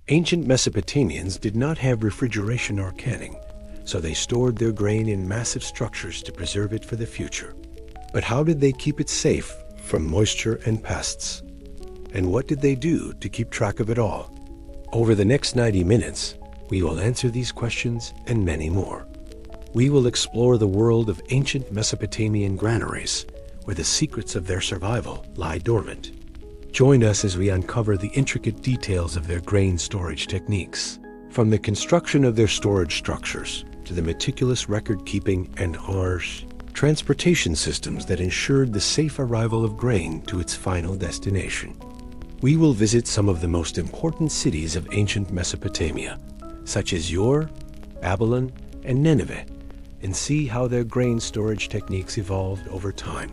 Ancient Mesopotamians did not have refrigeration or canning, so they stored their grain in massive structures to preserve it for the future. But how did they keep it safe from moisture and pests? And what did they do to keep track of it all? Over the next 90 minutes, we will answer these questions and many more. We will explore the world of ancient Mesopotamian granaries, where the secrets of their survival lie dormant. Join us as we uncover the intricate details of their grain storage techniques, from the construction of their storage structures to the meticulous record-keeping and harsh transportation systems that ensured the safe arrival of grain to its final destination. We will visit some of the most important cities of ancient Mesopotamia, such as Ur, Babylon, and Nineveh, and see how their grain storage techniques evolved over time.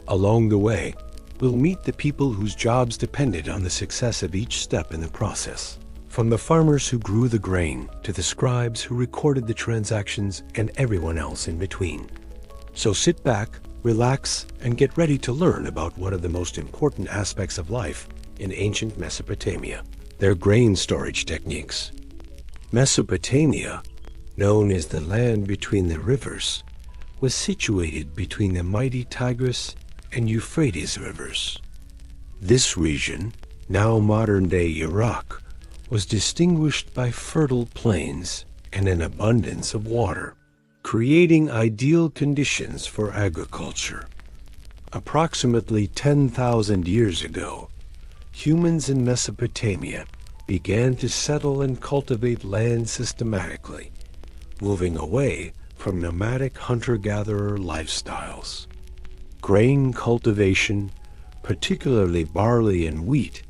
Along the way, we'll meet the people whose jobs depended on the success of each step in the process, from the farmers who grew the grain to the scribes who recorded the transactions and everyone else in between. So sit back, relax, and get ready to learn about one of the most important aspects of life in ancient Mesopotamia, their grain storage techniques. Mesopotamia, known as the land between the rivers, was situated between the mighty Tigris and Euphrates rivers. This region, now modern-day Iraq, was distinguished by fertile plains and an abundance of water, creating ideal conditions for agriculture. Approximately 10,000 years ago, humans in Mesopotamia began to settle and cultivate land systematically, moving away from nomadic hunter-gatherer lifestyles. Grain cultivation, particularly barley and wheat,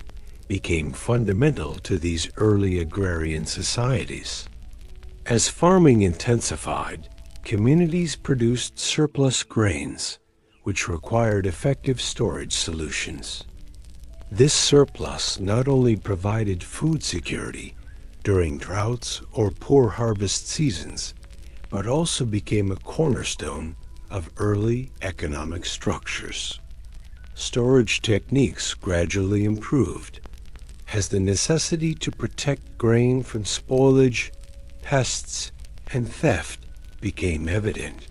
became fundamental to these early agrarian societies. As farming intensified, communities produced surplus grains, which required effective storage solutions. This surplus not only provided food security during droughts or poor harvest seasons, but also became a cornerstone of early economic structures. Storage techniques gradually improved as the necessity to protect grain from spoilage, pests, and theft became evident.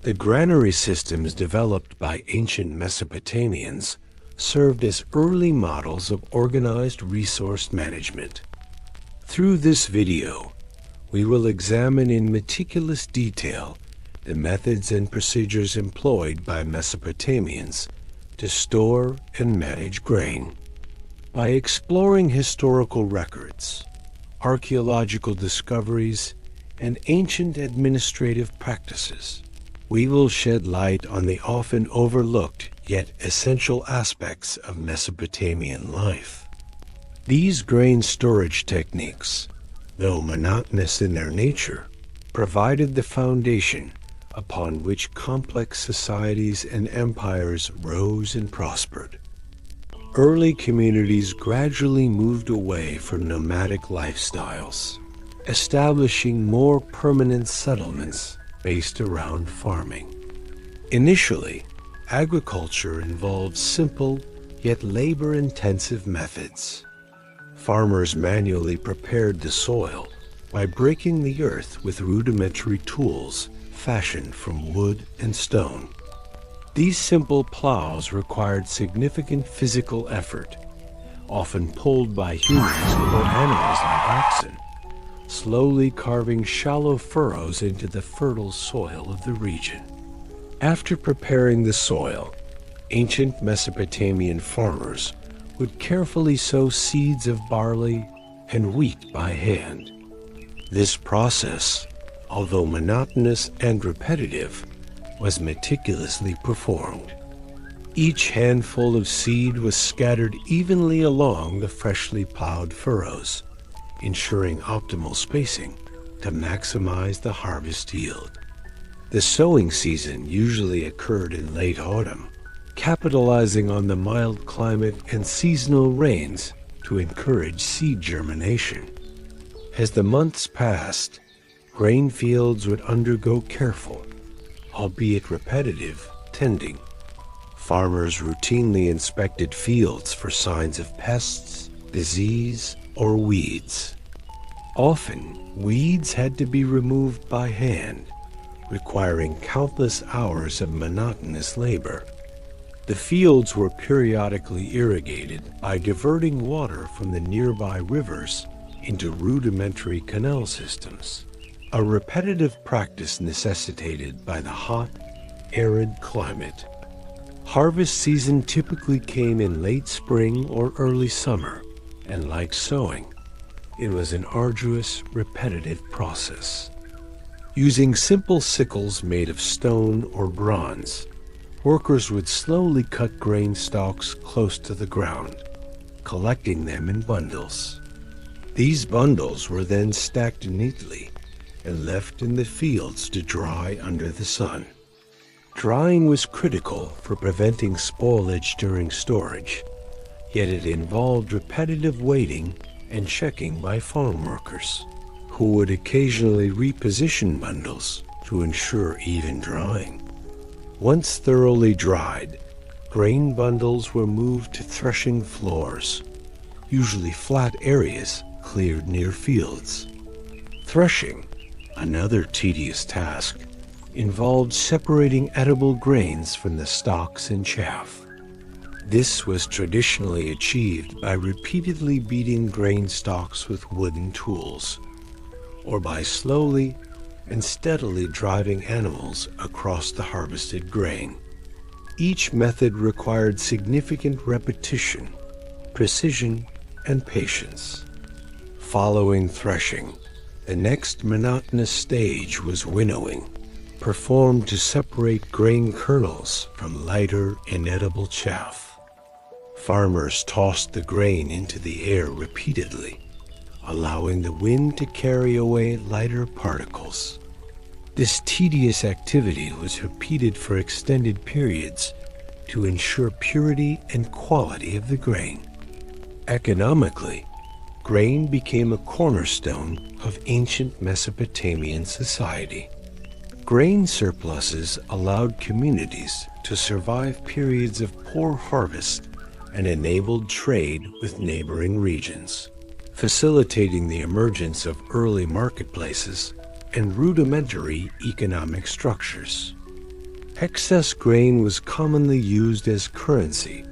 The granary systems developed by ancient Mesopotamians served as early models of organized resource management. Through this video, we will examine in meticulous detail the methods and procedures employed by Mesopotamians to store and manage grain. By exploring historical records, archaeological discoveries, and ancient administrative practices, we will shed light on the often overlooked yet essential aspects of Mesopotamian life. These grain storage techniques, though monotonous in their nature, provided the foundation upon which complex societies and empires rose and prospered. Early communities gradually moved away from nomadic lifestyles, establishing more permanent settlements based around farming. Initially, agriculture involved simple yet labor-intensive methods. Farmers manually prepared the soil by breaking the earth with rudimentary tools fashioned from wood and stone. These simple plows required significant physical effort, often pulled by humans or animals like oxen, slowly carving shallow furrows into the fertile soil of the region. After preparing the soil, ancient Mesopotamian farmers would carefully sow seeds of barley and wheat by hand. This process, although monotonous and repetitive, was meticulously performed. Each handful of seed was scattered evenly along the freshly plowed furrows, ensuring optimal spacing to maximize the harvest yield. The sowing season usually occurred in late autumn, capitalizing on the mild climate and seasonal rains to encourage seed germination. As the months passed, grain fields would undergo careful, albeit repetitive, tending. Farmers routinely inspected fields for signs of pests, disease, or weeds. Often, weeds had to be removed by hand, requiring countless hours of monotonous labor. The fields were periodically irrigated by diverting water from the nearby rivers into rudimentary canal systems, a repetitive practice necessitated by the hot, arid climate. Harvest season typically came in late spring or early summer, and like sowing, it was an arduous, repetitive process. Using simple sickles made of stone or bronze, workers would slowly cut grain stalks close to the ground, collecting them in bundles. These bundles were then stacked neatly and left in the fields to dry under the sun. Drying was critical for preventing spoilage during storage, yet it involved repetitive waiting and checking by farm workers, who would occasionally reposition bundles to ensure even drying. Once thoroughly dried, grain bundles were moved to threshing floors, usually flat areas cleared near fields. Threshing, another tedious task, involved separating edible grains from the stalks and chaff. This was traditionally achieved by repeatedly beating grain stalks with wooden tools, or by slowly and steadily driving animals across the harvested grain. Each method required significant repetition, precision, and patience. Following threshing, the next monotonous stage was winnowing, performed to separate grain kernels from lighter, inedible chaff. Farmers tossed the grain into the air repeatedly, allowing the wind to carry away lighter particles. This tedious activity was repeated for extended periods to ensure purity and quality of the grain. Economically, grain became a cornerstone of ancient Mesopotamian society. Grain surpluses allowed communities to survive periods of poor harvest and enabled trade with neighboring regions, facilitating the emergence of early marketplaces and rudimentary economic structures. Excess grain was commonly used as currency,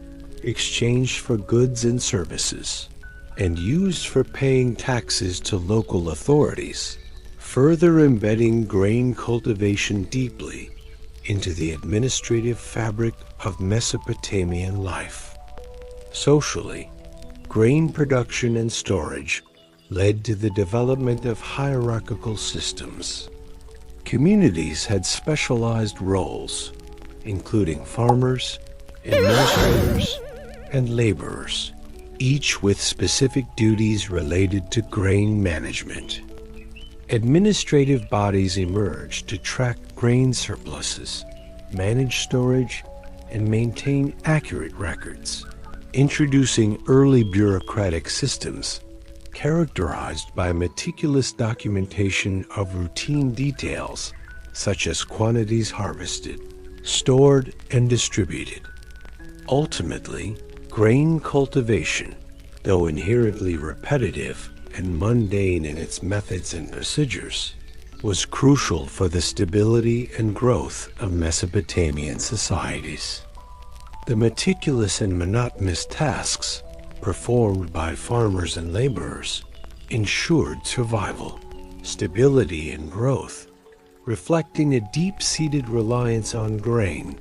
exchanged for goods and services, and used for paying taxes to local authorities, further embedding grain cultivation deeply into the administrative fabric of Mesopotamian life. Socially, grain production and storage led to the development of hierarchical systems. Communities had specialized roles, including farmers, administrators, and laborers, each with specific duties related to grain management. Administrative bodies emerged to track grain surpluses, manage storage, and maintain accurate records, introducing early bureaucratic systems characterized by meticulous documentation of routine details such as quantities harvested, stored, and distributed. Ultimately, grain cultivation, though inherently repetitive and mundane in its methods and procedures, was crucial for the stability and growth of Mesopotamian societies. The meticulous and monotonous tasks performed by farmers and laborers ensured survival, stability, and growth, reflecting a deep-seated reliance on grain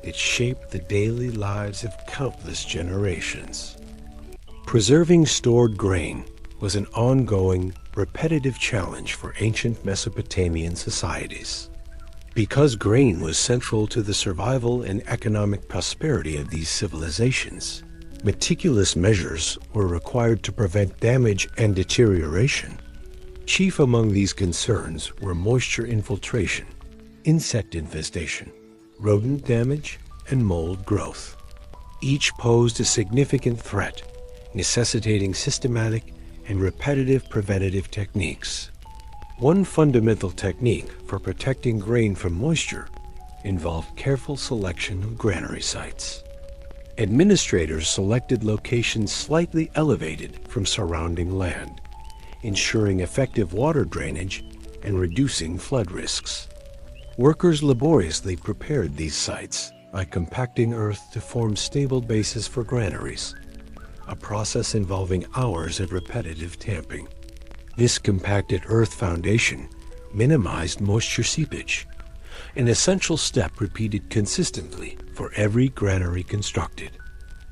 that shaped the daily lives of countless generations. Preserving stored grain was an ongoing, repetitive challenge for ancient Mesopotamian societies. Because grain was central to the survival and economic prosperity of these civilizations, meticulous measures were required to prevent damage and deterioration. Chief among these concerns were moisture infiltration, insect infestation, rodent damage, and mold growth. Each posed a significant threat, necessitating systematic and repetitive preventative techniques. One fundamental technique for protecting grain from moisture involved careful selection of granary sites. Administrators selected locations slightly elevated from surrounding land, ensuring effective water drainage and reducing flood risks. Workers laboriously prepared these sites by compacting earth to form stable bases for granaries, a process involving hours of repetitive tamping. This compacted earth foundation minimized moisture seepage, an essential step repeated consistently for every granary constructed.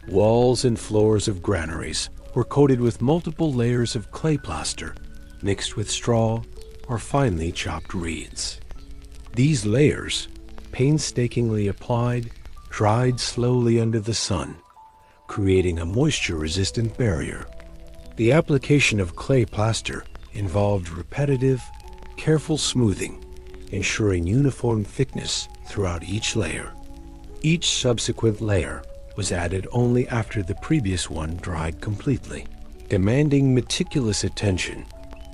Walls and floors of granaries were coated with multiple layers of clay plaster mixed with straw or finely chopped reeds. These layers, painstakingly applied, dried slowly under the sun, creating a moisture-resistant barrier. The application of clay plaster involved repetitive, careful smoothing, ensuring uniform thickness throughout each layer. Each subsequent layer was added only after the previous one dried completely, demanding meticulous attention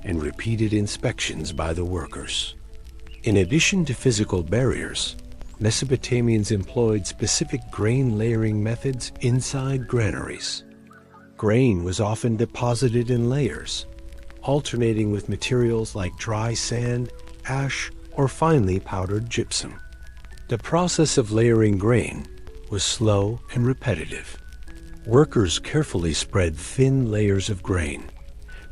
and repeated inspections by the workers. In addition to physical barriers, Mesopotamians employed specific grain layering methods inside granaries. Grain was often deposited in layers, alternating with materials like dry sand, ash, or finely powdered gypsum. The process of layering grain was slow and repetitive. Workers carefully spread thin layers of grain,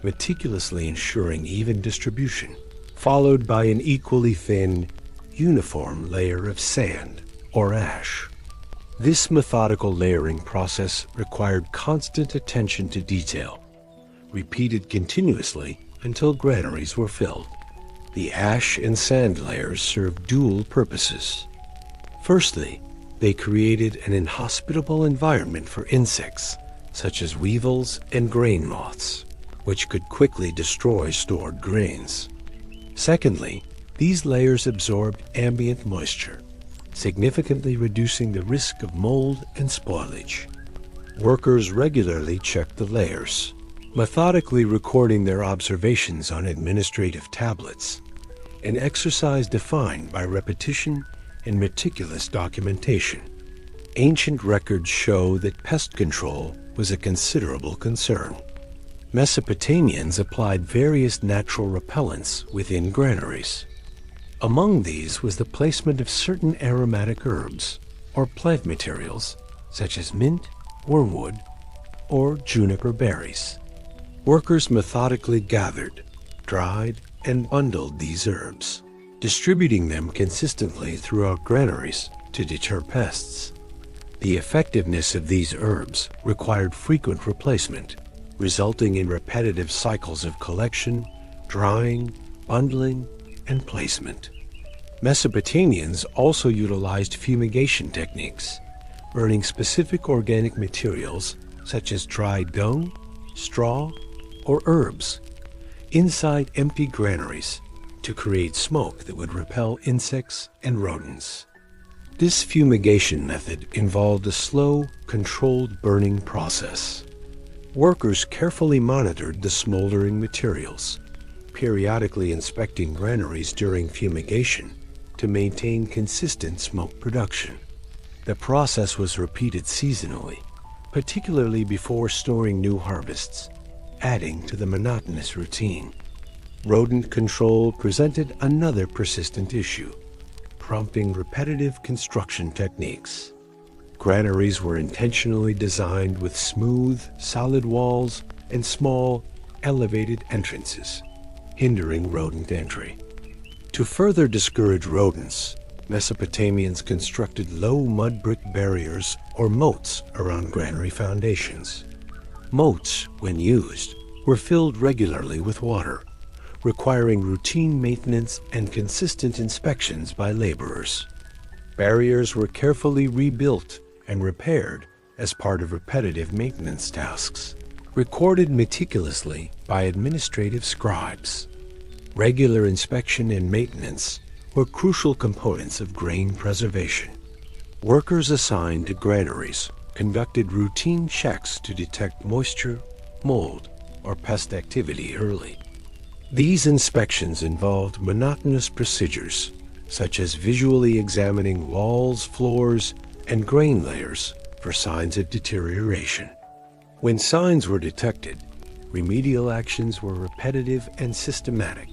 meticulously ensuring even distribution, followed by an equally thin, uniform layer of sand or ash. This methodical layering process required constant attention to detail, repeated continuously until granaries were filled. The ash and sand layers served dual purposes. Firstly, they created an inhospitable environment for insects, such as weevils and grain moths, which could quickly destroy stored grains. Secondly, these layers absorbed ambient moisture, significantly reducing the risk of mold and spoilage. Workers regularly checked the layers, methodically recording their observations on administrative tablets, an exercise defined by repetition and meticulous documentation. Ancient records show that pest control was a considerable concern. Mesopotamians applied various natural repellents within granaries. Among these was the placement of certain aromatic herbs or plant materials such as mint, wormwood, or juniper berries. Workers methodically gathered, dried, and bundled these herbs, distributing them consistently throughout granaries to deter pests. The effectiveness of these herbs required frequent replacement, resulting in repetitive cycles of collection, drying, bundling, and placement. Mesopotamians also utilized fumigation techniques, burning specific organic materials such as dried dung, straw, or herbs inside empty granaries to create smoke that would repel insects and rodents. This fumigation method involved a slow, controlled burning process. Workers carefully monitored the smoldering materials, periodically inspecting granaries during fumigation to maintain consistent smoke production. The process was repeated seasonally, particularly before storing new harvests, adding to the monotonous routine. Rodent control presented another persistent issue, prompting repetitive construction techniques. Granaries were intentionally designed with smooth, solid walls and small, elevated entrances, hindering rodent entry. To further discourage rodents, Mesopotamians constructed low mud brick barriers or moats around granary foundations. Moats, when used, were filled regularly with water, requiring routine maintenance and consistent inspections by laborers. Barriers were carefully rebuilt and repaired as part of repetitive maintenance tasks, recorded meticulously by administrative scribes. Regular inspection and maintenance were crucial components of grain preservation. Workers assigned to granaries conducted routine checks to detect moisture, mold, or pest activity early. These inspections involved monotonous procedures, such as visually examining walls, floors, and grain layers for signs of deterioration. When signs were detected, remedial actions were repetitive and systematic,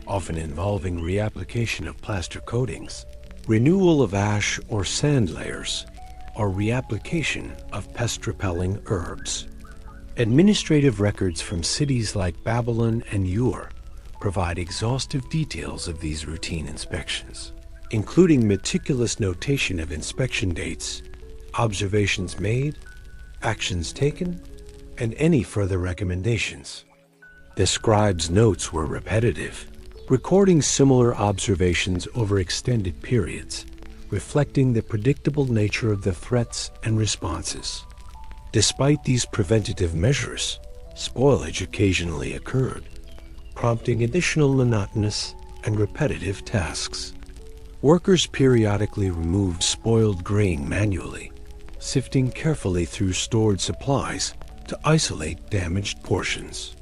often involving reapplication of plaster coatings, renewal of ash or sand layers, or reapplication of pest-repelling herbs. Administrative records from cities like Babylon and Ur provide exhaustive details of these routine inspections, including meticulous notation of inspection dates, observations made, actions taken, and any further recommendations. The scribe's notes were repetitive, recording similar observations over extended periods, reflecting the predictable nature of the threats and responses. Despite these preventative measures, spoilage occasionally occurred, prompting additional monotonous and repetitive tasks. Workers periodically removed spoiled grain manually, sifting carefully through stored supplies to isolate damaged portions.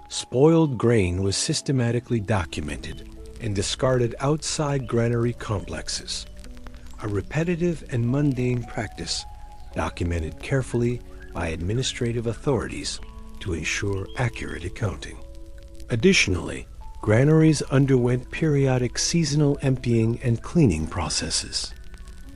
Spoiled grain was systematically documented and discarded outside granary complexes, a repetitive and mundane practice documented carefully by administrative authorities to ensure accurate accounting. Additionally, granaries underwent periodic seasonal emptying and cleaning processes.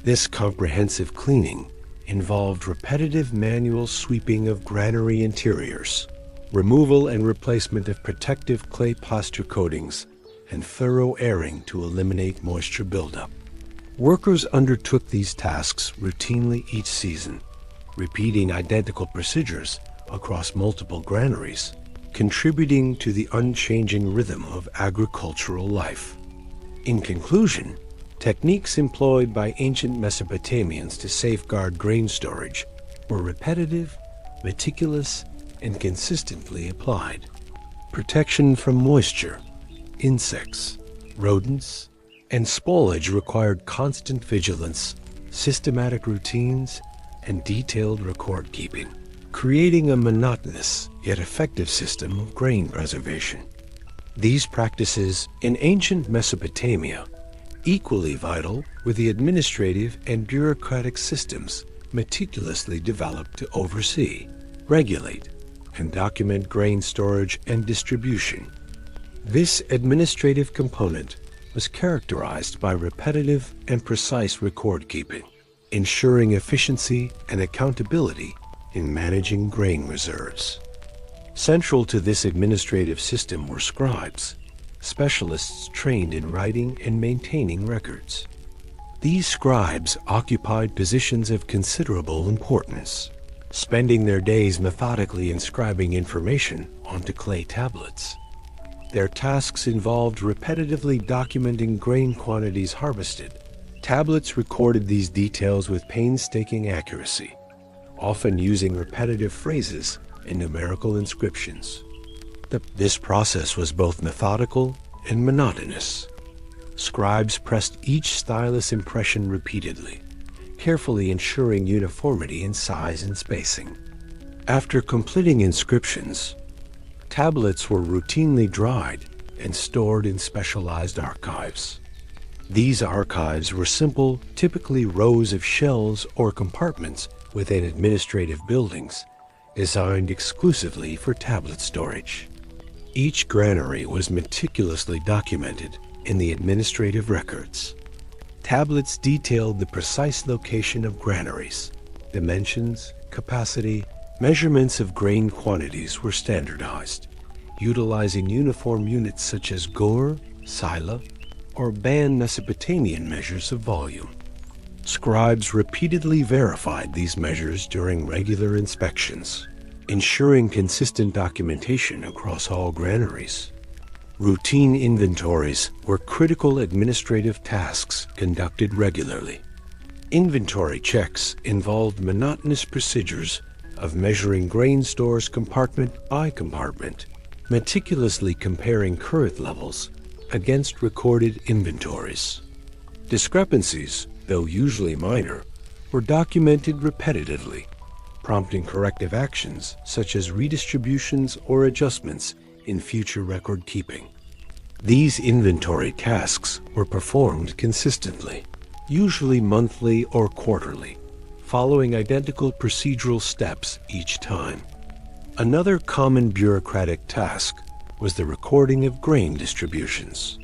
This comprehensive cleaning involved repetitive manual sweeping of granary interiors, removal and replacement of protective clay plaster coatings, and thorough airing to eliminate moisture buildup. Workers undertook these tasks routinely each season, repeating identical procedures across multiple granaries, contributing to the unchanging rhythm of agricultural life. In conclusion, techniques employed by ancient Mesopotamians to safeguard grain storage were repetitive, meticulous, and consistently applied. Protection from moisture, insects, rodents, and spoilage required constant vigilance, systematic routines, and detailed record keeping, creating a monotonous yet effective system of grain preservation. These practices in ancient Mesopotamia, equally vital were the administrative and bureaucratic systems meticulously developed to oversee, regulate, and document grain storage and distribution. This administrative component was characterized by repetitive and precise record keeping, ensuring efficiency and accountability in managing grain reserves. Central to this administrative system were scribes, specialists trained in writing and maintaining records. These scribes occupied positions of considerable importance, spending their days methodically inscribing information onto clay tablets. Their tasks involved repetitively documenting grain quantities harvested. Tablets recorded these details with painstaking accuracy, often using repetitive phrases and numerical inscriptions. This process was both methodical and monotonous. Scribes pressed each stylus impression repeatedly, carefully ensuring uniformity in size and spacing. After completing inscriptions, tablets were routinely dried and stored in specialized archives. These archives were simple, typically rows of shelves or compartments within administrative buildings, designed exclusively for tablet storage. Each granary was meticulously documented in the administrative records. Tablets detailed the precise location of granaries. Dimensions, capacity, measurements of grain quantities were standardized, utilizing uniform units such as gore, sila, or band Mesopotamian measures of volume. Scribes repeatedly verified these measures during regular inspections, ensuring consistent documentation across all granaries. Routine inventories were critical administrative tasks conducted regularly. Inventory checks involved monotonous procedures of measuring grain stores compartment by compartment, meticulously comparing current levels against recorded inventories. Discrepancies, though usually minor, were documented repetitively, prompting corrective actions such as redistributions or adjustments in future record keeping. These inventory tasks were performed consistently, usually monthly or quarterly, following identical procedural steps each time. Another common bureaucratic task was the recording of grain distributions.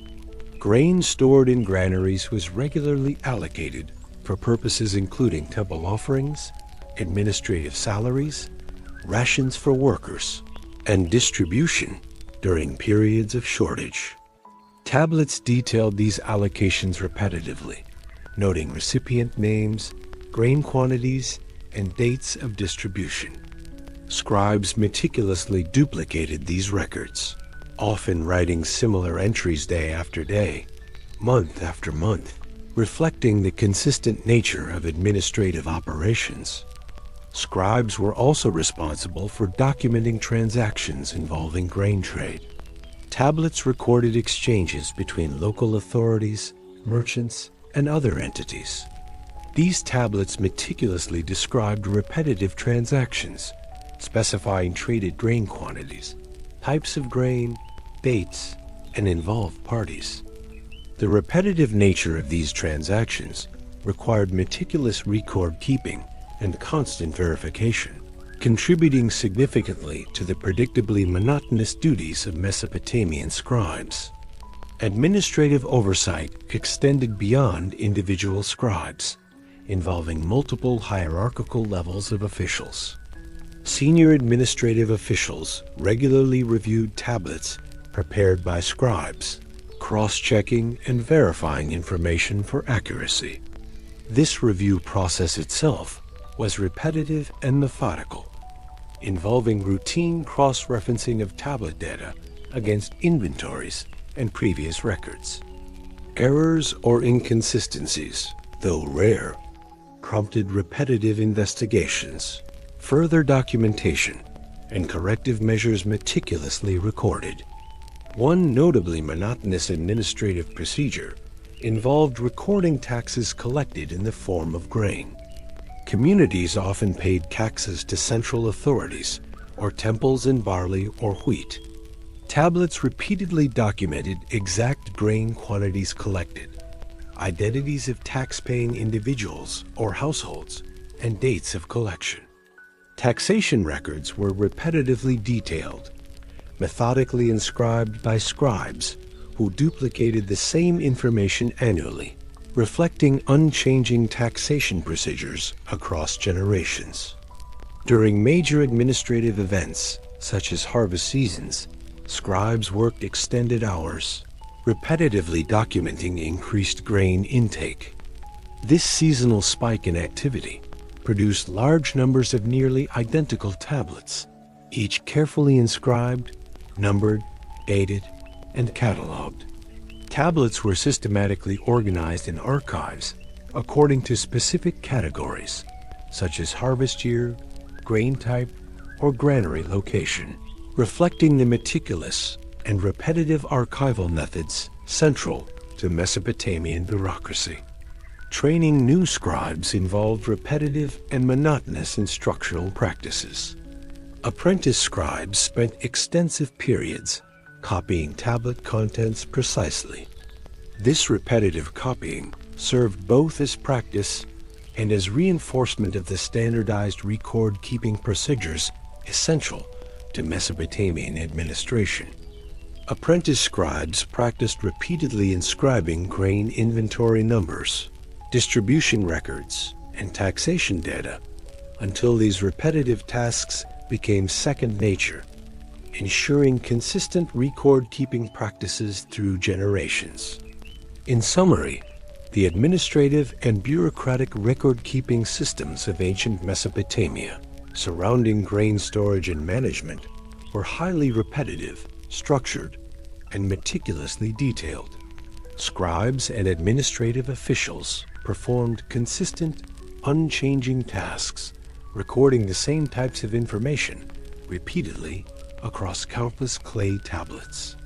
Grain stored in granaries was regularly allocated for purposes including temple offerings, administrative salaries, rations for workers, and distribution during periods of shortage. Tablets detailed these allocations repetitively, noting recipient names, grain quantities, and dates of distribution. Scribes meticulously duplicated these records, often writing similar entries day after day, month after month, reflecting the consistent nature of administrative operations. Scribes were also responsible for documenting transactions involving grain trade. Tablets recorded exchanges between local authorities, merchants, and other entities. These tablets meticulously described repetitive transactions, specifying traded grain quantities, types of grain, dates, and involved parties. The repetitive nature of these transactions required meticulous record keeping and constant verification, contributing significantly to the predictably monotonous duties of Mesopotamian scribes. Administrative oversight extended beyond individual scribes, involving multiple hierarchical levels of officials. Senior administrative officials regularly reviewed tablets prepared by scribes, cross-checking and verifying information for accuracy. This review process itself was repetitive and methodical, involving routine cross-referencing of tablet data against inventories and previous records. Errors or inconsistencies, though rare, prompted repetitive investigations, further documentation, and corrective measures meticulously recorded. One notably monotonous administrative procedure involved recording taxes collected in the form of grain. Communities often paid taxes to central authorities or temples in barley or wheat. Tablets repeatedly documented exact grain quantities collected, identities of tax-paying individuals or households, and dates of collection. Taxation records were repetitively detailed, methodically inscribed by scribes who duplicated the same information annually, reflecting unchanging taxation procedures across generations. During major administrative events, such as harvest seasons, scribes worked extended hours, repetitively documenting increased grain intake. This seasonal spike in activity produced large numbers of nearly identical tablets, each carefully inscribed, numbered, dated, and cataloged. Tablets were systematically organized in archives according to specific categories, such as harvest year, grain type, or granary location, reflecting the meticulous and repetitive archival methods central to Mesopotamian bureaucracy. Training new scribes involved repetitive and monotonous instructional practices. Apprentice scribes spent extensive periods copying tablet contents precisely. This repetitive copying served both as practice and as reinforcement of the standardized record-keeping procedures essential to Mesopotamian administration. Apprentice scribes practiced repeatedly inscribing grain inventory numbers, distribution records, and taxation data until these repetitive tasks became second nature, ensuring consistent record-keeping practices through generations. In summary, the administrative and bureaucratic record-keeping systems of ancient Mesopotamia surrounding grain storage and management were highly repetitive, structured, and meticulously detailed. Scribes and administrative officials performed consistent, unchanging tasks, recording the same types of information repeatedly across countless clay tablets.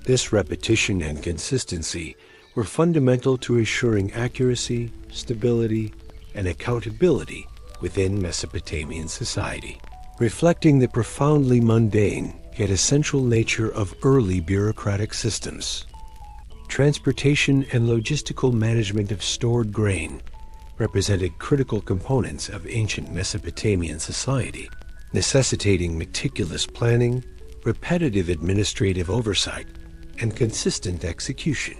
This repetition and consistency were fundamental to assuring accuracy, stability, and accountability within Mesopotamian society, reflecting the profoundly mundane yet essential nature of early bureaucratic systems. Transportation and logistical management of stored grain represented critical components of ancient Mesopotamian society, necessitating meticulous planning, repetitive administrative oversight, and consistent execution.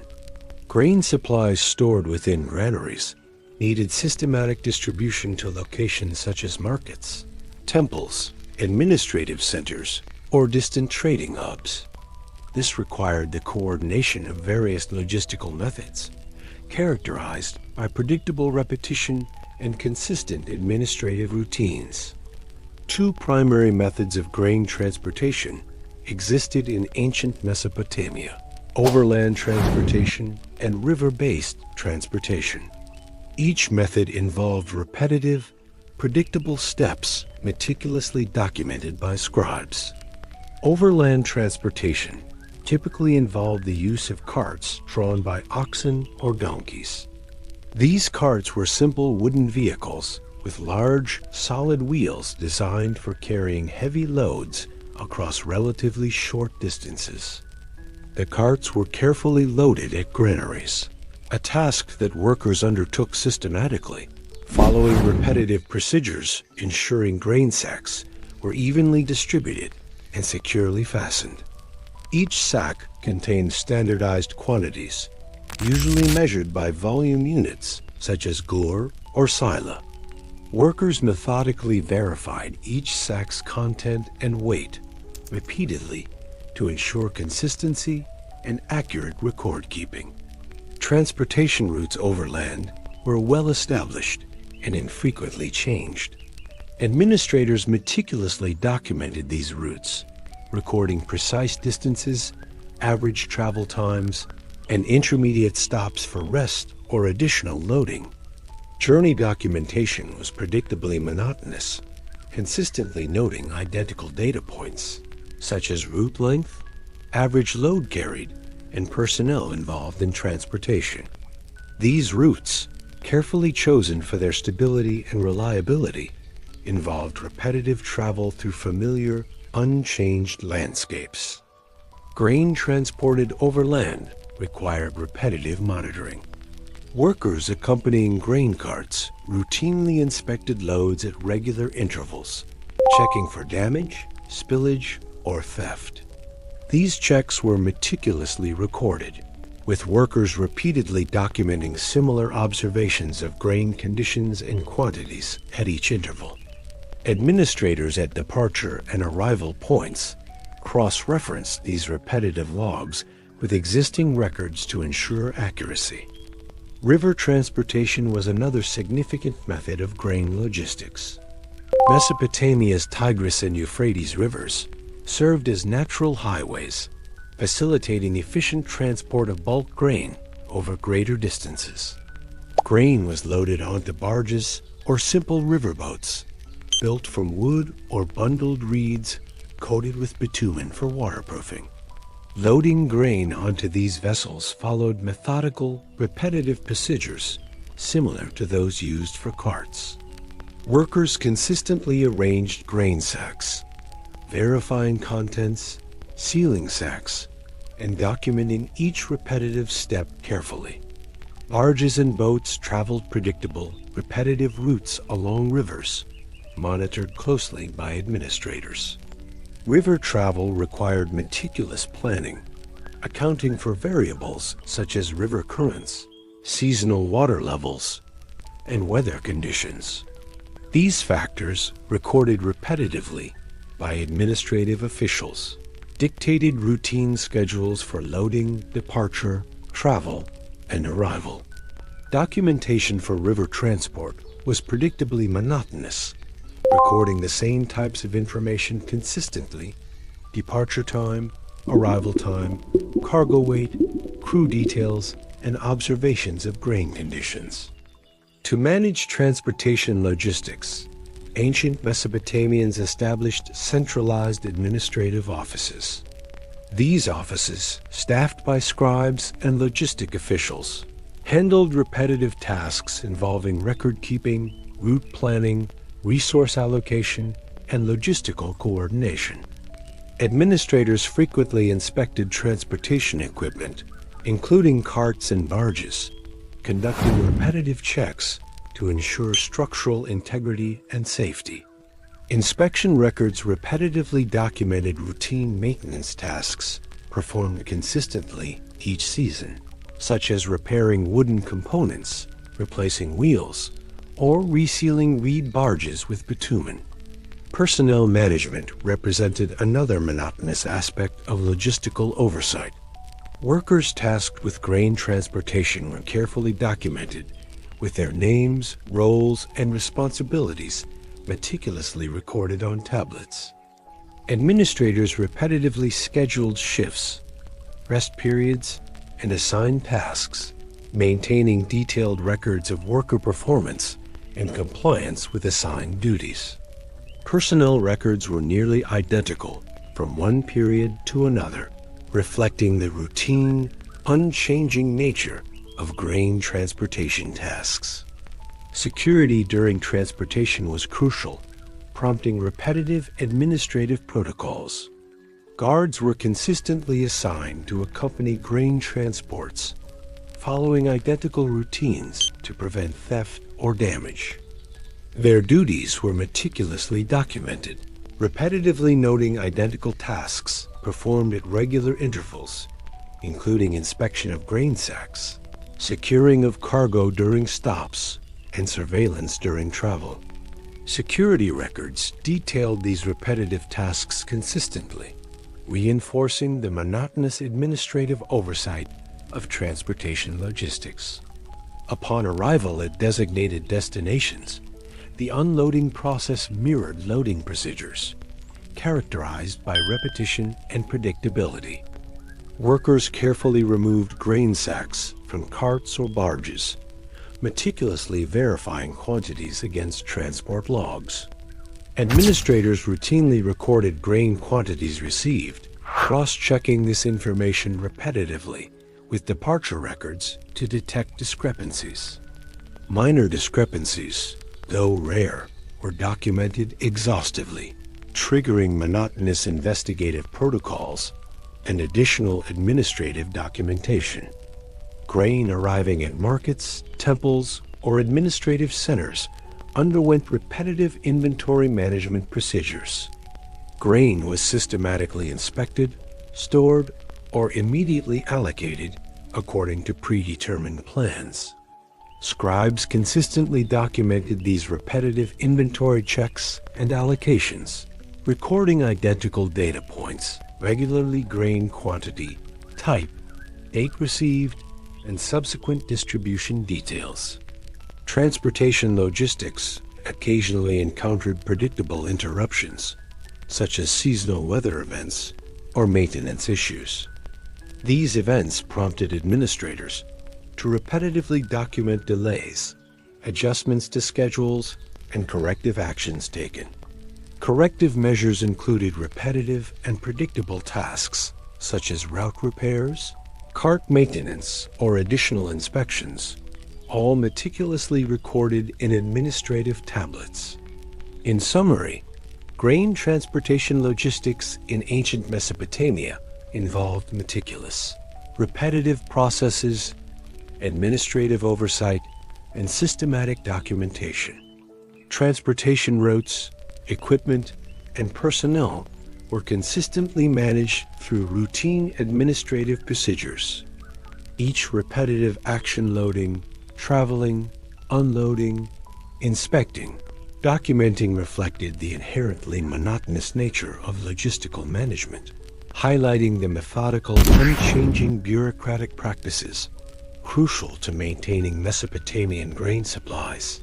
Grain supplies stored within granaries needed systematic distribution to locations such as markets, temples, administrative centers, or distant trading hubs. This required the coordination of various logistical methods, characterized by predictable repetition and consistent administrative routines. Two primary methods of grain transportation existed in ancient Mesopotamia: overland transportation and river-based transportation. Each method involved repetitive, predictable steps meticulously documented by scribes. Overland transportation typically involved the use of carts drawn by oxen or donkeys. These carts were simple wooden vehicles with large, solid wheels designed for carrying heavy loads across relatively short distances. The carts were carefully loaded at granaries, a task that workers undertook systematically, following repetitive procedures ensuring grain sacks were evenly distributed and securely fastened. Each sack contained standardized quantities, usually measured by volume units such as gur or sila. Workers methodically verified each sack's content and weight repeatedly to ensure consistency and accurate record keeping. Transportation routes overland were well established and infrequently changed. Administrators meticulously documented these routes, recording precise distances, average travel times, and intermediate stops for rest or additional loading. Journey documentation was predictably monotonous, consistently noting identical data points, such as route length, average load carried, and personnel involved in transportation. These routes, carefully chosen for their stability and reliability, involved repetitive travel through familiar, unchanged landscapes. Grain transported overland required repetitive monitoring. Workers accompanying grain carts routinely inspected loads at regular intervals, checking for damage, spillage, or theft. These checks were meticulously recorded, with workers repeatedly documenting similar observations of grain conditions and quantities at each interval. Administrators at departure and arrival points cross-referenced these repetitive logs with existing records to ensure accuracy. River transportation was another significant method of grain logistics. Mesopotamia's Tigris and Euphrates rivers served as natural highways, facilitating efficient transport of bulk grain over greater distances. Grain was loaded onto barges or simple riverboats, built from wood or bundled reeds coated with bitumen for waterproofing. Loading grain onto these vessels followed methodical, repetitive procedures similar to those used for carts. Workers consistently arranged grain sacks, verifying contents, sealing sacks, and documenting each repetitive step carefully. Barges and boats traveled predictable, repetitive routes along rivers, monitored closely by administrators. River travel required meticulous planning, accounting for variables such as river currents, seasonal water levels, and weather conditions. These factors, recorded repetitively by administrative officials, dictated routine schedules for loading, departure, travel, and arrival. Documentation for river transport was predictably monotonous, recording the same types of information consistently: departure time, arrival time, cargo weight, crew details, and observations of grain conditions. To manage transportation logistics, ancient Mesopotamians established centralized administrative offices. These offices, staffed by scribes and logistic officials, handled repetitive tasks involving record keeping, route planning, resource allocation, and logistical coordination. Administrators frequently inspected transportation equipment, including carts and barges, conducting repetitive checks to ensure structural integrity and safety. Inspection records repetitively documented routine maintenance tasks performed consistently each season, such as repairing wooden components, replacing wheels, or resealing reed barges with bitumen. Personnel management represented another monotonous aspect of logistical oversight. Workers tasked with grain transportation were carefully documented, with their names, roles, and responsibilities meticulously recorded on tablets. Administrators repetitively scheduled shifts, rest periods, and assigned tasks, maintaining detailed records of worker performance and compliance with assigned duties. Personnel records were nearly identical from one period to another, reflecting the routine, unchanging nature of grain transportation tasks. Security during transportation was crucial, prompting repetitive administrative protocols. Guards were consistently assigned to accompany grain transports, following identical routines to prevent theft or damage. Their duties were meticulously documented, repetitively noting identical tasks performed at regular intervals, including inspection of grain sacks, securing of cargo during stops, and surveillance during travel. Security records detailed these repetitive tasks consistently, reinforcing the monotonous administrative oversight of transportation logistics. Upon arrival at designated destinations, the unloading process mirrored loading procedures, characterized by repetition and predictability. Workers carefully removed grain sacks from carts or barges, meticulously verifying quantities against transport logs. Administrators routinely recorded grain quantities received, cross-checking this information repetitively with departure records to detect discrepancies. Minor discrepancies, though rare, were documented exhaustively, triggering monotonous investigative protocols and additional administrative documentation. Grain arriving at markets, temples, or administrative centers underwent repetitive inventory management procedures. Grain was systematically inspected, stored, or immediately allocated according to predetermined plans. Scribes consistently documented these repetitive inventory checks and allocations, recording identical data points, regularly grain quantity, type, date received, and subsequent distribution details. Transportation logistics occasionally encountered predictable interruptions, such as seasonal weather events or maintenance issues. These events prompted administrators to repetitively document delays, adjustments to schedules, and corrective actions taken. Corrective measures included repetitive and predictable tasks, such as route repairs, cart maintenance, or additional inspections, all meticulously recorded in administrative tablets. In summary, grain transportation logistics in ancient Mesopotamia involved meticulous, repetitive processes, administrative oversight, and systematic documentation. Transportation routes, equipment, and personnel were consistently managed through routine administrative procedures. Each repetitive action loading, traveling, unloading, inspecting, documenting reflected the inherently monotonous nature of logistical management, highlighting the methodical, unchanging bureaucratic practices crucial to maintaining Mesopotamian grain supplies.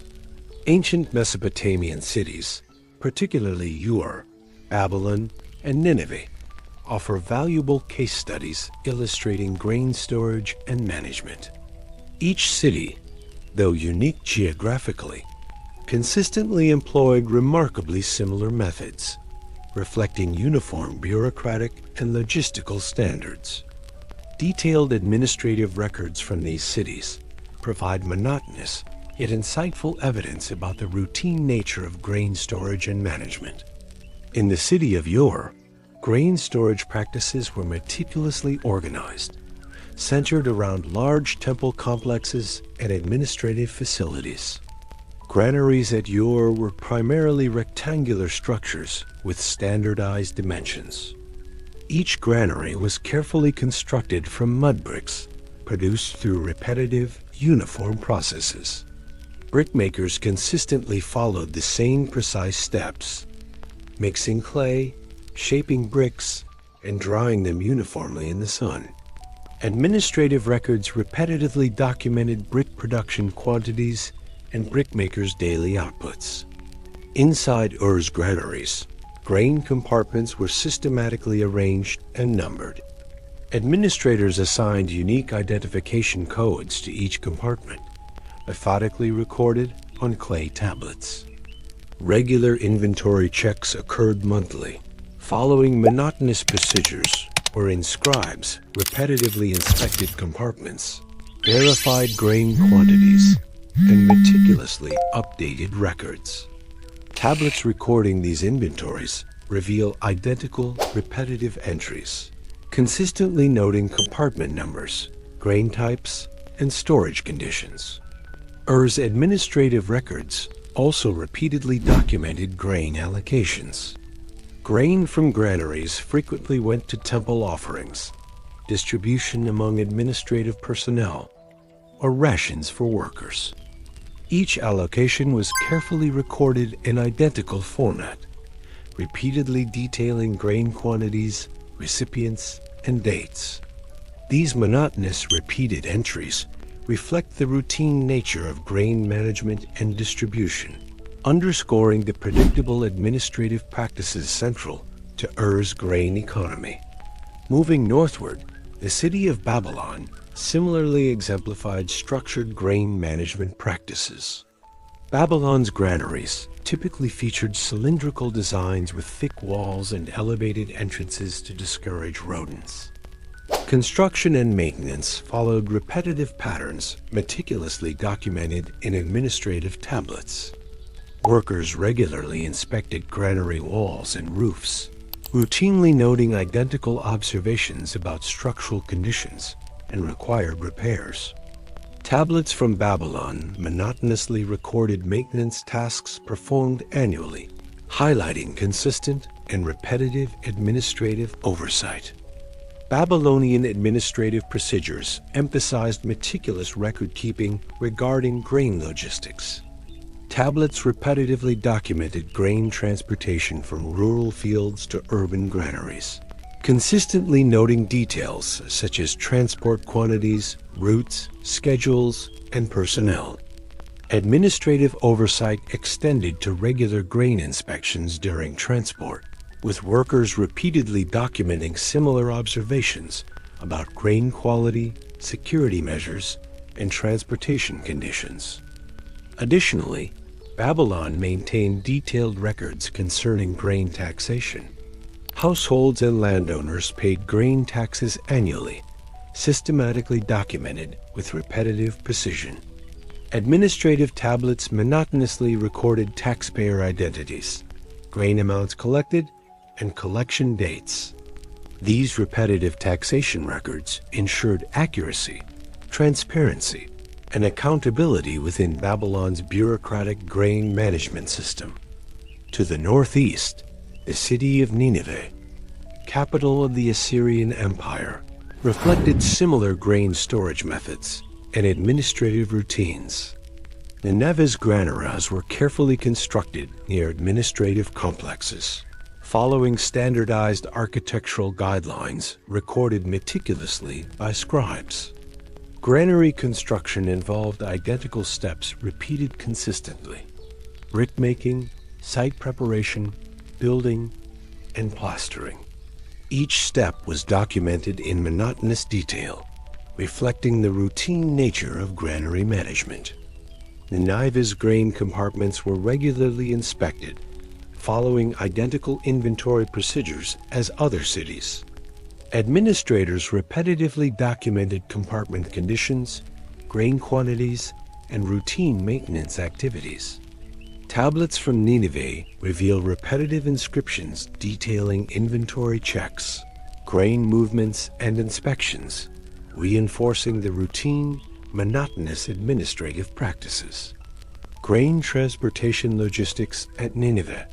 Ancient Mesopotamian cities, particularly Ur, Babylon, and Nineveh, offer valuable case studies illustrating grain storage and management. Each city, though unique geographically, consistently employed remarkably similar methods, reflecting uniform bureaucratic and logistical standards. Detailed administrative records from these cities provide monotonous yet insightful evidence about the routine nature of grain storage and management. In the city of Ur, grain storage practices were meticulously organized, centered around large temple complexes and administrative facilities. Granaries at yore were primarily rectangular structures with standardized dimensions. Each granary was carefully constructed from mud bricks, produced through repetitive, uniform processes. Brickmakers consistently followed the same precise steps, mixing clay, shaping bricks, and drying them uniformly in the sun. Administrative records repetitively documented brick production quantities and brickmakers' daily outputs. Inside Ur's granaries, grain compartments were systematically arranged and numbered. Administrators assigned unique identification codes to each compartment, methodically recorded on clay tablets. Regular inventory checks occurred monthly, following monotonous procedures wherein scribes repetitively inspected compartments, verified grain quantities, and meticulously updated records. Tablets recording these inventories reveal identical, repetitive entries, consistently noting compartment numbers, grain types, and storage conditions. Ur's administrative records also repeatedly documented grain allocations. Grain from granaries frequently went to temple offerings, distribution among administrative personnel, or rations for workers. Each allocation was carefully recorded in identical format, repeatedly detailing grain quantities, recipients, and dates. These monotonous, repeated entries reflect the routine nature of grain management and distribution, underscoring the predictable administrative practices central to Ur's grain economy. Moving northward, the city of Babylon similarly exemplified structured grain management practices. Babylon's granaries typically featured cylindrical designs with thick walls and elevated entrances to discourage rodents. Construction and maintenance followed repetitive patterns meticulously documented in administrative tablets. Workers regularly inspected granary walls and roofs, routinely noting identical observations about structural conditions and required repairs. Tablets from Babylon monotonously recorded maintenance tasks performed annually, highlighting consistent and repetitive administrative oversight. Babylonian administrative procedures emphasized meticulous record-keeping regarding grain logistics. Tablets repetitively documented grain transportation from rural fields to urban granaries, consistently noting details such as transport quantities, routes, schedules, and personnel. Administrative oversight extended to regular grain inspections during transport, with workers repeatedly documenting similar observations about grain quality, security measures, and transportation conditions. Additionally, Babylon maintained detailed records concerning grain taxation. Households and landowners paid grain taxes annually, systematically documented with repetitive precision. Administrative tablets monotonously recorded taxpayer identities, grain amounts collected, and collection dates. These repetitive taxation records ensured accuracy, transparency, and accountability within Babylon's bureaucratic grain management system. To the northeast, the city of Nineveh, capital of the Assyrian Empire, reflected similar grain storage methods and administrative routines. Nineveh's granaries were carefully constructed near administrative complexes, following standardized architectural guidelines recorded meticulously by scribes. Granary construction involved identical steps repeated consistently: brickmaking, site preparation, building, and plastering. Each step was documented in monotonous detail, reflecting the routine nature of granary management. Nineveh's grain compartments were regularly inspected, following identical inventory procedures as other cities. Administrators repetitively documented compartment conditions, grain quantities, and routine maintenance activities. Tablets from Nineveh reveal repetitive inscriptions detailing inventory checks, grain movements, and inspections, reinforcing the routine, monotonous administrative practices. Grain transportation logistics at Nineveh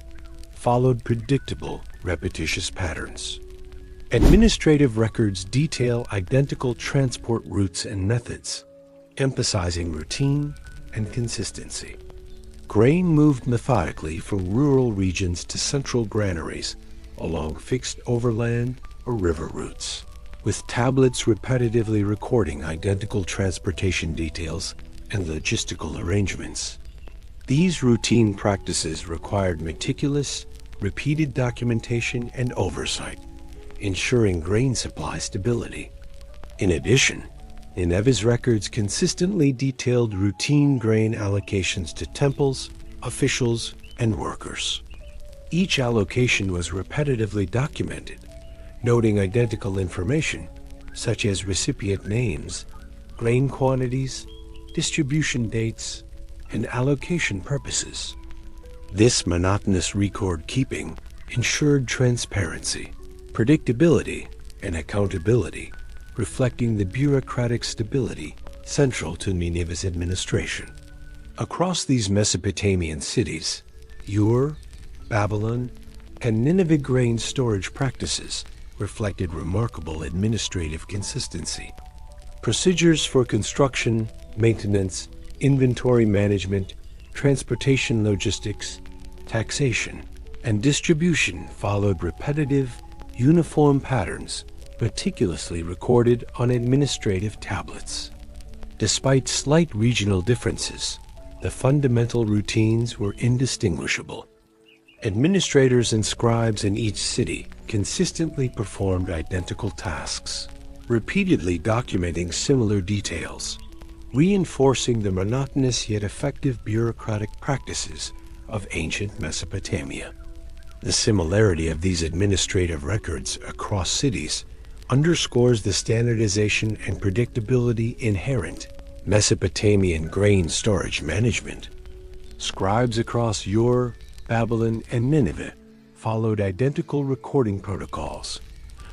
followed predictable, repetitious patterns. Administrative records detail identical transport routes and methods, emphasizing routine and consistency. Grain moved methodically from rural regions to central granaries along fixed overland or river routes, with tablets repetitively recording identical transportation details and logistical arrangements. These routine practices required meticulous, repeated documentation and oversight, ensuring grain supply stability. In addition, Nineveh's records consistently detailed routine grain allocations to temples, officials, and workers. Each allocation was repetitively documented, noting identical information such as recipient names, grain quantities, distribution dates, and allocation purposes. This monotonous record keeping ensured transparency, predictability, and accountability, reflecting the bureaucratic stability central to Nineveh's administration. Across these Mesopotamian cities, Ur, Babylon, and Nineveh grain storage practices reflected remarkable administrative consistency. Procedures for construction, maintenance, inventory management, transportation logistics, taxation, and distribution followed repetitive, uniform patterns meticulously recorded on administrative tablets. Despite slight regional differences, the fundamental routines were indistinguishable. Administrators and scribes in each city consistently performed identical tasks, repeatedly documenting similar details, reinforcing the monotonous yet effective bureaucratic practices of ancient Mesopotamia. The similarity of these administrative records across cities underscores the standardization and predictability inherent in Mesopotamian grain storage management. Scribes across Ur, Babylon, and Nineveh followed identical recording protocols,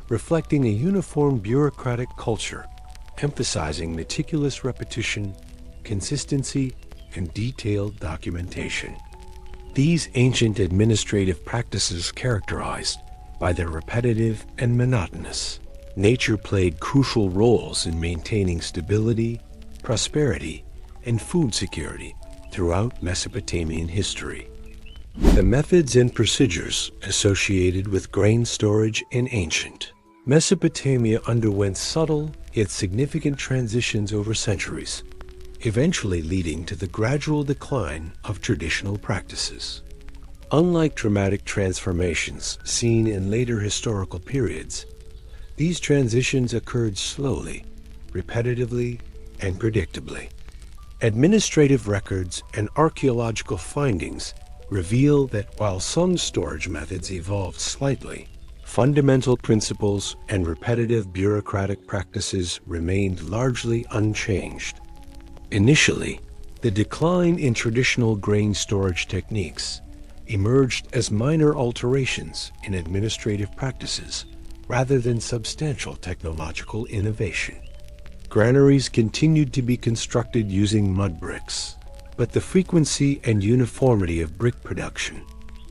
reflecting a uniform bureaucratic culture, emphasizing meticulous repetition, consistency, and detailed documentation. These ancient administrative practices characterized by their repetitive and monotonous nature played crucial roles in maintaining stability, prosperity, and food security throughout Mesopotamian history. The methods and procedures associated with grain storage in ancient Mesopotamia underwent subtle yet significant transitions over centuries, eventually leading to the gradual decline of traditional practices. Unlike dramatic transformations seen in later historical periods, these transitions occurred slowly, repetitively, and predictably. Administrative records and archaeological findings reveal that while some storage methods evolved slightly, fundamental principles and repetitive bureaucratic practices remained largely unchanged. Initially, the decline in traditional grain storage techniques emerged as minor alterations in administrative practices rather than substantial technological innovation. Granaries continued to be constructed using mud bricks, but the frequency and uniformity of brick production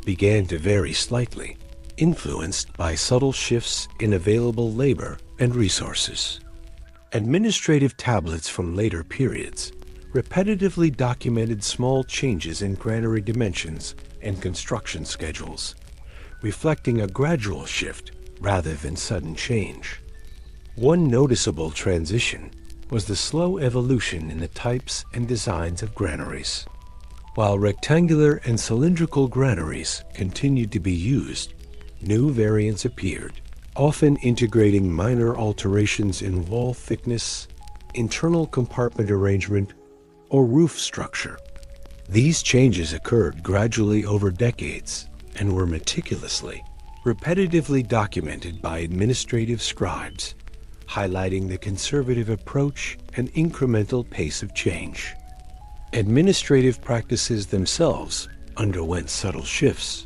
began to vary slightly, influenced by subtle shifts in available labor and resources. Administrative tablets from later periods repetitively documented small changes in granary dimensions and construction schedules, reflecting a gradual shift rather than sudden change. One noticeable transition was the slow evolution in the types and designs of granaries. While rectangular and cylindrical granaries continued to be used, new variants appeared, often integrating minor alterations in wall thickness, internal compartment arrangement, or roof structure. These changes occurred gradually over decades and were meticulously, repetitively documented by administrative scribes, highlighting the conservative approach and incremental pace of change. Administrative practices themselves underwent subtle shifts.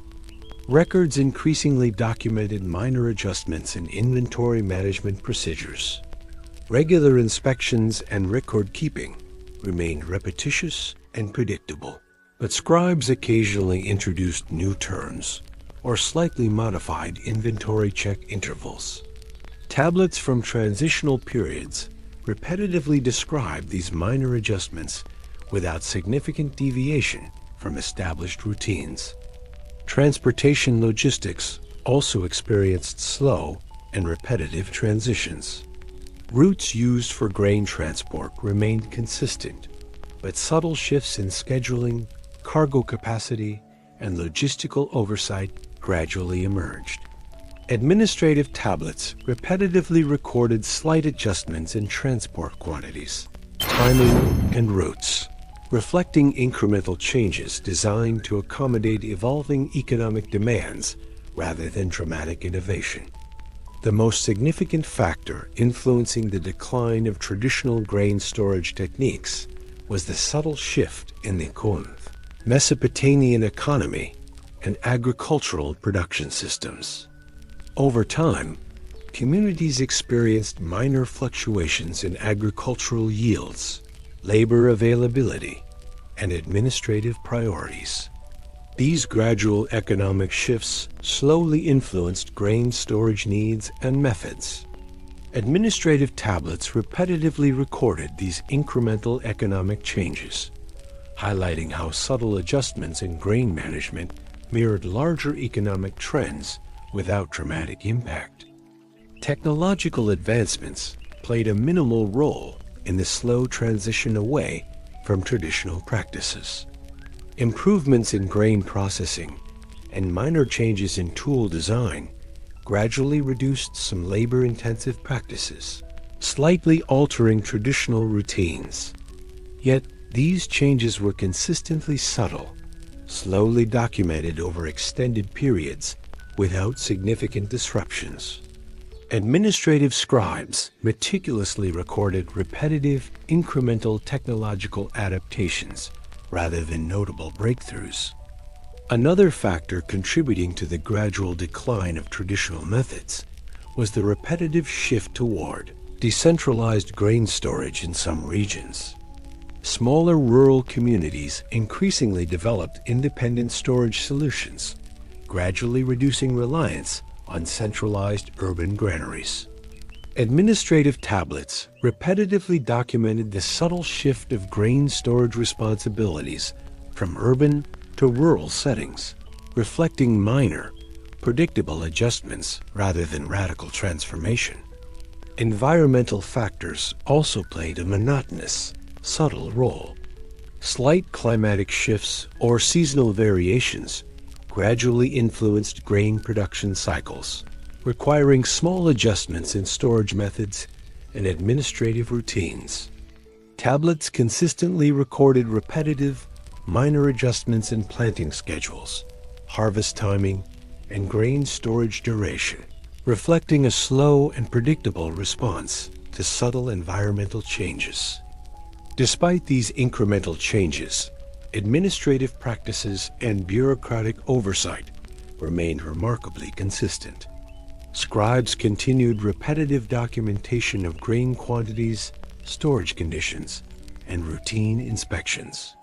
Records increasingly documented minor adjustments in inventory management procedures. Regular inspections and record keeping remained repetitious and predictable. But scribes occasionally introduced new terms or slightly modified inventory check intervals. Tablets from transitional periods repetitively describe these minor adjustments without significant deviation from established routines. Transportation logistics also experienced slow and repetitive transitions. Routes used for grain transport remained consistent, but subtle shifts in scheduling, cargo capacity, and logistical oversight gradually emerged. Administrative tablets repetitively recorded slight adjustments in transport quantities, timing, and routes, reflecting incremental changes designed to accommodate evolving economic demands rather than dramatic innovation. The most significant factor influencing the decline of traditional grain storage techniques was the subtle shift in the Mesopotamian economy and agricultural production systems. Over time, communities experienced minor fluctuations in agricultural yields, labor availability, and administrative priorities. These gradual economic shifts slowly influenced grain storage needs and methods. Administrative tablets repetitively recorded these incremental economic changes, highlighting how subtle adjustments in grain management mirrored larger economic trends without dramatic impact. Technological advancements played a minimal role in the slow transition away from traditional practices. Improvements in grain processing and minor changes in tool design gradually reduced some labor-intensive practices, slightly altering traditional routines. Yet, these changes were consistently subtle, slowly documented over extended periods without significant disruptions. Administrative scribes meticulously recorded repetitive, incremental technological adaptations rather than notable breakthroughs. Another factor contributing to the gradual decline of traditional methods was the repetitive shift toward decentralized grain storage in some regions. Smaller rural communities increasingly developed independent storage solutions, gradually reducing reliance on centralized urban granaries. Administrative tablets repetitively documented the subtle shift of grain storage responsibilities from urban to rural settings, reflecting minor, predictable adjustments rather than radical transformation. Environmental factors also played a monotonous, subtle role. Slight climatic shifts or seasonal variations gradually influenced grain production cycles, requiring small adjustments in storage methods and administrative routines. Tablets consistently recorded repetitive, minor adjustments in planting schedules, harvest timing, and grain storage duration, reflecting a slow and predictable response to subtle environmental changes. Despite these incremental changes, administrative practices and bureaucratic oversight remained remarkably consistent. Scribes continued repetitive documentation of grain quantities, storage conditions, and routine inspections.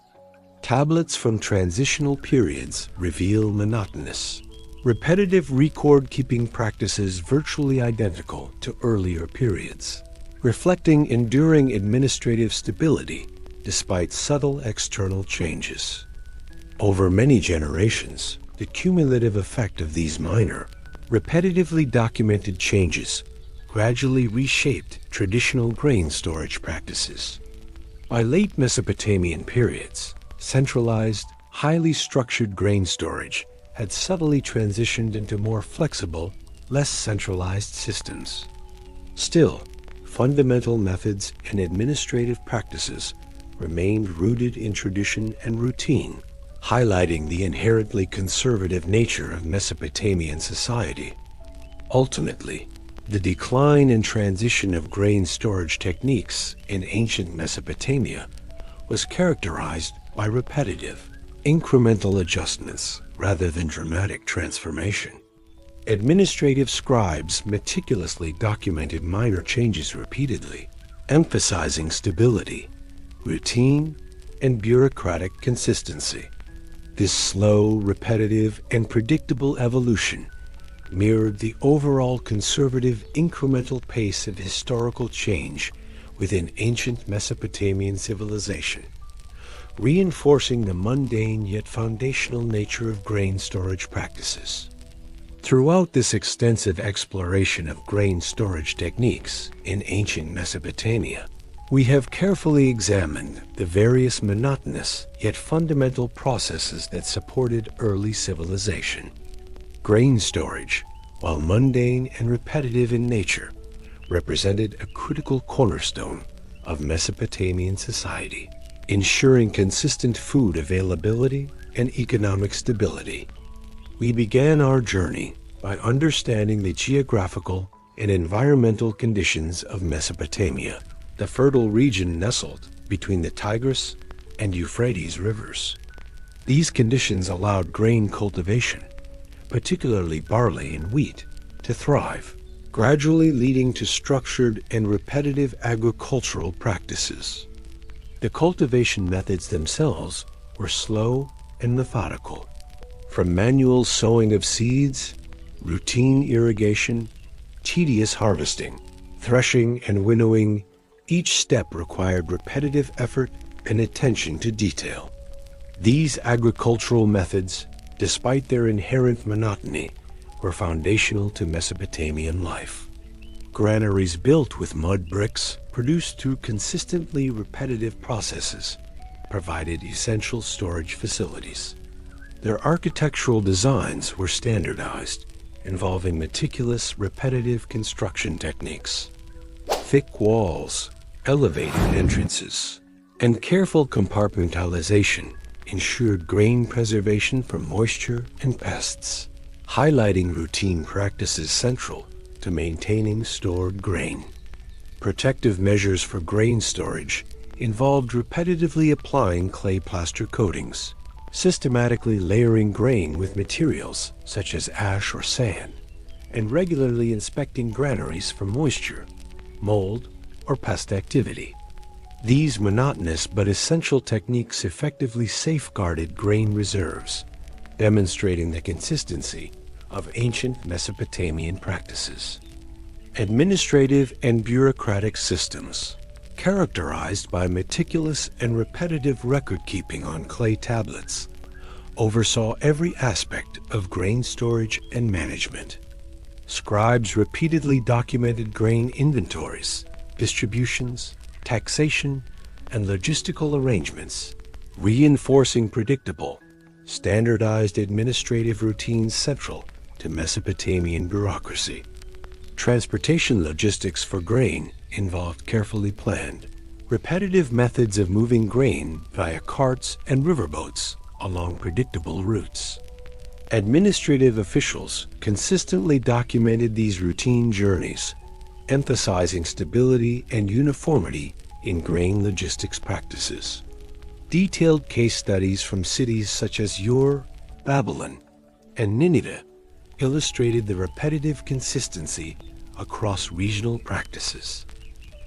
Tablets from transitional periods reveal monotonous, repetitive record-keeping practices virtually identical to earlier periods, reflecting enduring administrative stability despite subtle external changes. Over many generations, the cumulative effect of these minor, repetitively documented changes gradually reshaped traditional grain storage practices. By late Mesopotamian periods, centralized, highly structured grain storage had subtly transitioned into more flexible, less centralized systems. Still, fundamental methods and administrative practices remained rooted in tradition and routine, highlighting the inherently conservative nature of Mesopotamian society. Ultimately, the decline and transition of grain storage techniques in ancient Mesopotamia was characterized by repetitive, incremental adjustments rather than dramatic transformation. Administrative scribes meticulously documented minor changes repeatedly, emphasizing stability, routine, and bureaucratic consistency. This slow, repetitive, and predictable evolution mirrored the overall conservative, incremental pace of historical change within ancient Mesopotamian civilization, reinforcing the mundane yet foundational nature of grain storage practices. Throughout this extensive exploration of grain storage techniques in ancient Mesopotamia, we have carefully examined the various monotonous yet fundamental processes that supported early civilization. Grain storage, while mundane and repetitive in nature, represented a critical cornerstone of Mesopotamian society, ensuring consistent food availability and economic stability. We began our journey by understanding the geographical and environmental conditions of Mesopotamia, the fertile region nestled between the Tigris and Euphrates rivers. These conditions allowed grain cultivation, particularly barley and wheat, to thrive, gradually leading to structured and repetitive agricultural practices. The cultivation methods themselves were slow and methodical. From manual sowing of seeds, routine irrigation, tedious harvesting, threshing, and winnowing, each step required repetitive effort and attention to detail. These agricultural methods, despite their inherent monotony, were foundational to Mesopotamian life. Granaries built with mud bricks, produced through consistently repetitive processes, provided essential storage facilities. Their architectural designs were standardized, involving meticulous, repetitive construction techniques. Thick walls, elevated entrances, and careful compartmentalization ensured grain preservation from moisture and pests, highlighting routine practices central to maintaining stored grain. Protective measures for grain storage involved repetitively applying clay plaster coatings, systematically layering grain with materials such as ash or sand, and regularly inspecting granaries for moisture, mold, or pest activity. These monotonous but essential techniques effectively safeguarded grain reserves, demonstrating the consistency of ancient Mesopotamian practices. Administrative and bureaucratic systems, characterized by meticulous and repetitive record-keeping on clay tablets, oversaw every aspect of grain storage and management. Scribes repeatedly documented grain inventories, distributions, taxation, and logistical arrangements, reinforcing predictable, standardized administrative routines central to Mesopotamian bureaucracy. Transportation logistics for grain involved carefully planned, repetitive methods of moving grain via carts and riverboats along predictable routes. Administrative officials consistently documented these routine journeys, emphasizing stability and uniformity in grain logistics practices. Detailed case studies from cities such as Ur, Babylon, and Nineveh illustrated the repetitive consistency across regional practices.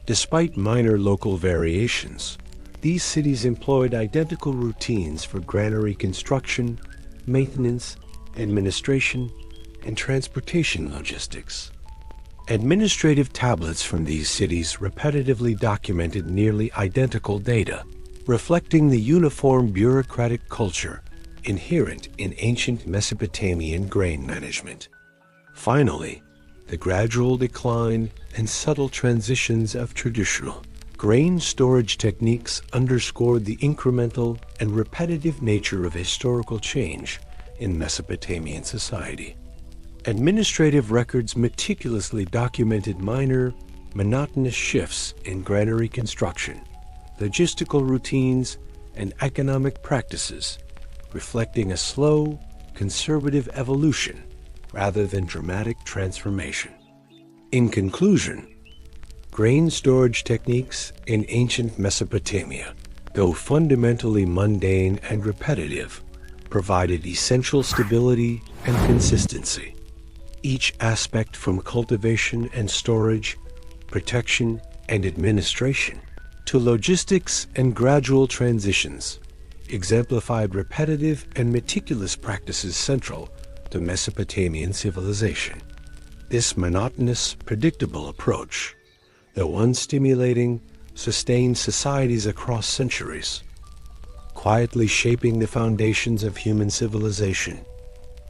Despite minor local variations, these cities employed identical routines for granary construction, maintenance, administration, and transportation logistics. Administrative tablets from these cities repetitively documented nearly identical data, reflecting the uniform bureaucratic culture inherent in ancient Mesopotamian grain management. Finally, the gradual decline and subtle transitions of traditional grain storage techniques underscored the incremental and repetitive nature of historical change in Mesopotamian society. Administrative records meticulously documented minor, monotonous shifts in granary construction, logistical routines, and economic practices, reflecting a slow, conservative evolution rather than dramatic transformation. In conclusion, grain storage techniques in ancient Mesopotamia, though fundamentally mundane and repetitive, provided essential stability and consistency. Each aspect, from cultivation and storage, protection and administration, to logistics and gradual transitions, exemplified repetitive and meticulous practices central to Mesopotamian civilization. This monotonous, predictable approach, though unstimulating, sustained societies across centuries, quietly shaping the foundations of human civilization.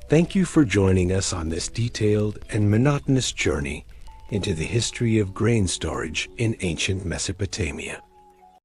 Thank you for joining us on this detailed and monotonous journey into the history of grain storage in ancient Mesopotamia.